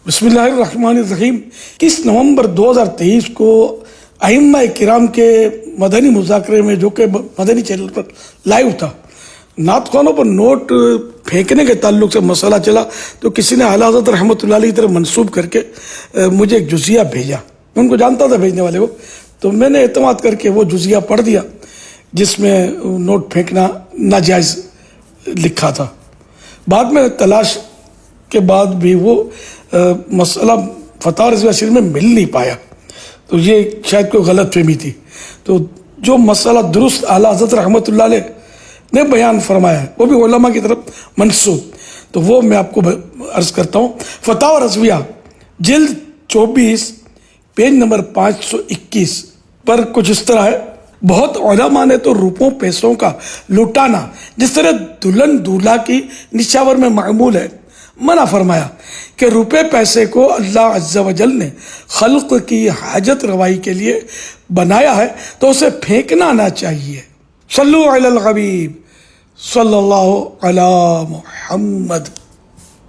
بسم اللہ الرحمن الرحیم 21 نومبر 2023 کو ائمہ کرام کے مدنی مذاکرے میں جو کہ مدنی چینل پر لائیو تھا، نعت خوانوں پر نوٹ پھینکنے کے تعلق سے مسئلہ چلا تو کسی نے اعلیٰ حضرت رحمۃ اللہ علیہ کی طرف منسوب کر کے مجھے ایک جزیہ بھیجا۔ میں ان کو جانتا تھا بھیجنے والے کو، تو میں نے اعتماد کر کے وہ جزیہ پڑھ دیا جس میں نوٹ پھینکنا ناجائز لکھا تھا۔ بعد میں تلاش کے بعد بھی وہ مسئلہ فتاوی رضویہ شریف میں مل نہیں پایا، تو یہ شاید کوئی غلط فہمی تھی۔ تو جو مسئلہ درست اعلیٰ حضرت رحمۃ اللہ علیہ نے بیان فرمایا ہے وہ بھی علماء کی طرف منسوب، تو وہ میں آپ کو عرض کرتا ہوں۔ فتاوی رضویہ جلد 24 پیج نمبر 521 پر کچھ اس طرح ہے: بہت علماء نے تو روپوں پیسوں کا لٹانا جس طرح دلہن دولہا کی نشاور میں معمول ہے منع فرمایا کہ روپے پیسے کو اللہ عز و جل نے خلق کی حاجت روائی کے لیے بنایا ہے تو اسے پھینکنا نہ چاہیے۔ صلو علی الحبیب صلی اللہ علی محمد۔